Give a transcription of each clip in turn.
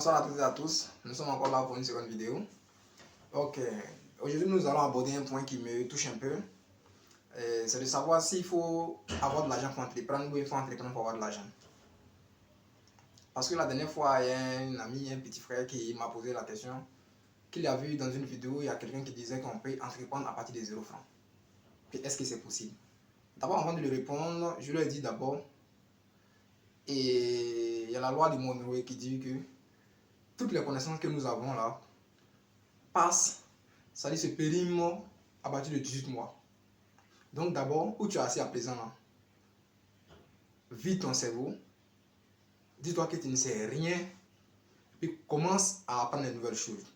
Bonsoir à toutes et à tous, nous sommes encore là pour une seconde vidéo. Ok, aujourd'hui nous allons aborder un point qui me touche un peu. C'est de savoir s'il faut avoir de l'argent pour entreprendre ou il faut entreprendre pour avoir de l'argent. Parce que la dernière fois, il y a un ami, un petit frère qui m'a posé la question qu'il a vu dans une vidéo, il y a quelqu'un qui disait qu'on peut entreprendre à partir de 0 francs. Est-ce que c'est possible? D'abord, avant de lui répondre, je lui ai dit d'abord, et il y a la loi de Monroe qui dit que toutes les connaissances que nous avons là passent, ça dit se périment à partir de 18 mois. Donc d'abord, où tu es assis à présent là, vide ton cerveau, dis-toi que tu ne sais rien, puis commence à apprendre de nouvelles choses.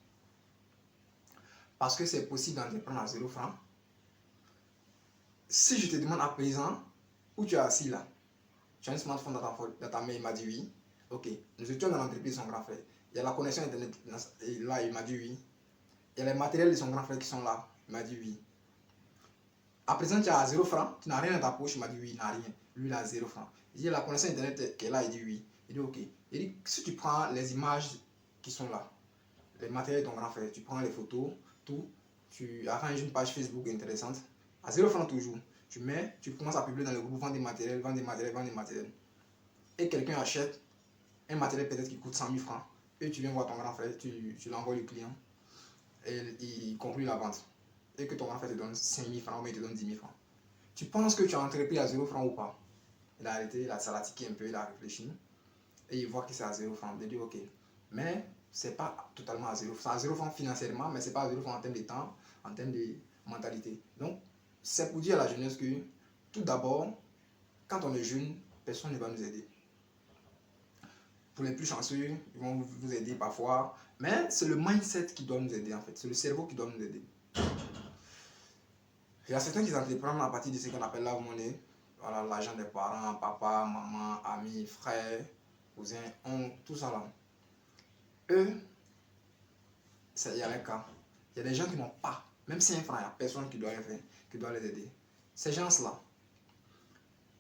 Parce que c'est possible d'entreprendre à 0 francs. Si je te demande à présent, où tu es assis là, tu as un smartphone dans ta main, il m'a dit oui. Ok, nous étions dans l'entreprise de son grand frère. Il y a la connexion internet là, il m'a dit oui. Il y a les matériels de son grand frère qui sont là, il m'a dit oui. À présent, tu as 0 francs, tu n'as rien dans ta poche, il m'a dit oui, il n'a rien. Lui, il a 0 francs. Il dit la connexion internet qui est là, il dit oui. Il dit ok. Il dit si tu prends les images qui sont là, les matériels de ton grand frère, tu prends les photos, tout, tu arranges une page Facebook intéressante, à 0 francs toujours. Tu mets, tu commences à publier dans le groupe, vendre des matériels, vendre des matériels, vendre des matériels. Et quelqu'un achète un matériel peut-être qui coûte 100 000 francs. Et tu viens voir ton grand frère, tu l'envoies le client et il conclut la vente. Et que ton grand frère te donne 5 000 francs ou il te donne 10 000 francs. Tu penses que tu as entrepris à 0 francs ou pas? Il a arrêté, ça l'a tiqué un peu, il a réfléchi. Et il voit que c'est à 0 francs. Il dit ok. Mais c'est pas totalement à 0 francs. C'est à 0 francs financièrement, mais c'est pas à 0 francs en termes de temps, en termes de mentalité. Donc, c'est pour dire à la jeunesse que tout d'abord, quand on est jeune, personne ne va nous aider. Pour les plus chanceux, ils vont vous aider parfois, mais c'est le mindset qui doit nous aider en fait. C'est le cerveau qui doit nous aider. Il y a certains qui entreprennent à partir de ce qu'on appelle la monnaie. Voilà, l'argent des parents, papa, maman, amis, frères, cousins, oncles, tout ça là. Eux, il y a un cas. Il y a des gens qui n'ont pas, même 5 francs, il n'y a personne qui doit les faire, qui doit les aider. Ces gens-là,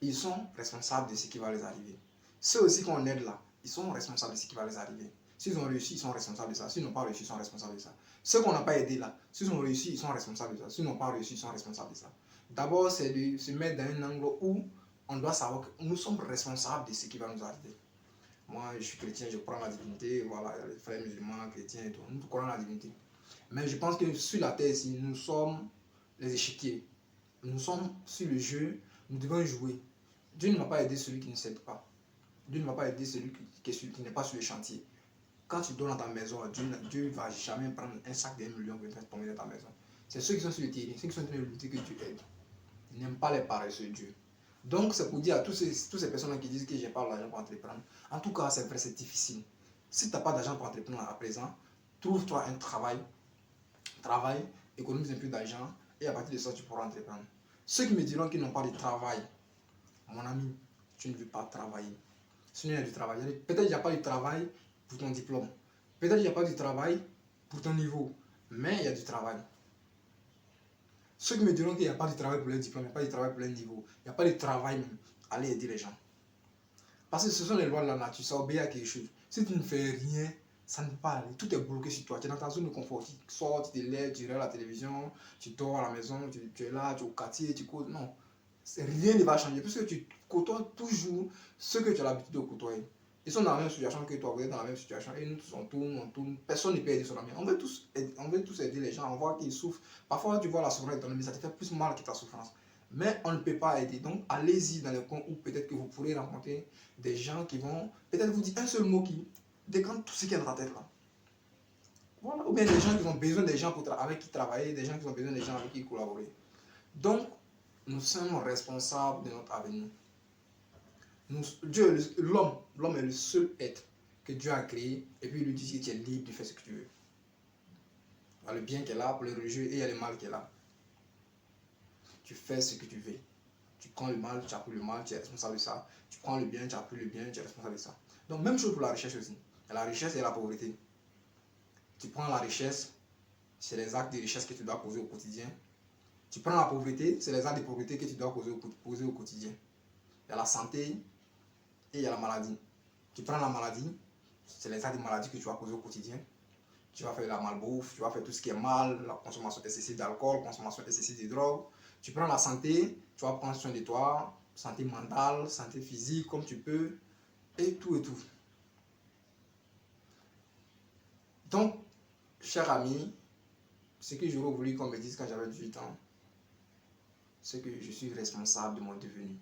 ils sont responsables de ce qui va les arriver. Ceux aussi qu'on aide là, ils sont responsables de ce qui va les arriver. S'ils ont réussi, ils sont responsables de ça. S'ils n'ont pas réussi, ils sont responsables de ça. Ceux qu'on n'a pas aidés là, s'ils ont réussi, ils sont responsables de ça. S'ils n'ont pas réussi, ils sont responsables de ça. D'abord, c'est de se mettre dans un angle où on doit savoir que nous sommes responsables de ce qui va nous arriver. Moi, je suis chrétien, je crois en la divinité. Voilà, les frères musulmans, chrétiens et tout. Nous croyons en la divinité. Mais je pense que sur la terre ici, nous sommes les échiquiers. Nous sommes sur le jeu, nous devons jouer. Dieu ne va pas aider celui qui ne s'aide pas. Dieu ne va pas aider celui qui n'est pas sur le chantier. Quand tu dors dans ta maison, Dieu ne va jamais prendre un sac de 1 million pour faire tomber dans ta maison. C'est ceux qui sont sur le terrain, ceux qui sont en train de lutter que tu aides. Il n'aime pas les paresseux, Dieu. Donc, c'est pour dire à toutes ces personnes qui disent que je n'ai pas l'argent pour entreprendre. En tout cas, c'est vrai, c'est difficile. Si tu n'as pas d'argent pour entreprendre à présent, trouve-toi un travail, économise un peu d'argent et à partir de ça, tu pourras entreprendre. Ceux qui me diront qu'ils n'ont pas de travail, mon ami, tu ne veux pas travailler. Si il y a du travail, peut-être qu'il n'y a pas de travail pour ton diplôme. Peut-être qu'il n'y a pas de travail pour ton niveau. Mais il y a du travail. Ceux qui me diront qu'il n'y a pas de travail pour leur diplôme, il n'y a pas de travail pour leur niveau, il n'y a pas de travail même, allez aider les gens. Parce que ce sont les lois de la nature, ça obéit à quelque chose. Si tu ne fais rien, ça ne peut pas aller. Tout est bloqué sur toi. Tu es dans ta zone de confort. Tu sors, tu te lèves, tu regardes la télévision, tu dors à la maison, tu es là, tu es au quartier, tu cours. Non. Rien ne va changer. Puisque tu côtoies toujours ceux que tu as l'habitude de côtoyer. Ils sont dans la même situation que toi, vous êtes dans la même situation. Et nous tous, on tourne. Personne ne peut aider son ami. On veut tous aider les gens. On voit qu'ils souffrent. Parfois, tu vois la souffrance de ton ami, ça te fait plus mal que ta souffrance. Mais on ne peut pas aider. Donc, allez-y dans les coins où peut-être que vous pourrez rencontrer des gens qui vont peut-être vous dire un seul mot qui décante tout ce qui est dans la tête là. Voilà. Ou bien des gens qui ont besoin des gens avec qui travailler, des gens qui ont besoin des gens avec qui collaborer. Donc, nous sommes responsables de notre avenir. L'homme est le seul être que Dieu a créé et puis il lui dit que tu es libre de faire ce que tu veux. Il y a le bien qui est là pour le religieux et il y a le mal qui est là. Tu fais ce que tu veux. Tu prends le mal, tu as pris le mal, tu es responsable de ça. Tu prends le bien, tu as pris le bien, tu es responsable de ça. Donc même chose pour la richesse aussi. La richesse et la pauvreté. Tu prends la richesse, c'est les actes de richesse que tu dois poser au quotidien. Tu prends la pauvreté, c'est les actes de pauvreté que tu dois poser au quotidien. Il y a la santé et il y a la maladie. Tu prends la maladie, c'est les actes de maladie que tu vas causer au quotidien. Tu vas faire la malbouffe, tu vas faire tout ce qui est mal, la consommation excessive d'alcool, consommation excessive de drogue. Tu prends la santé, tu vas prendre soin de toi, santé mentale, santé physique, comme tu peux, et tout et tout. Donc, cher ami, ce que j'aurais voulu qu'on me dise quand j'avais 18 ans, c'est que je suis responsable de mon devenir.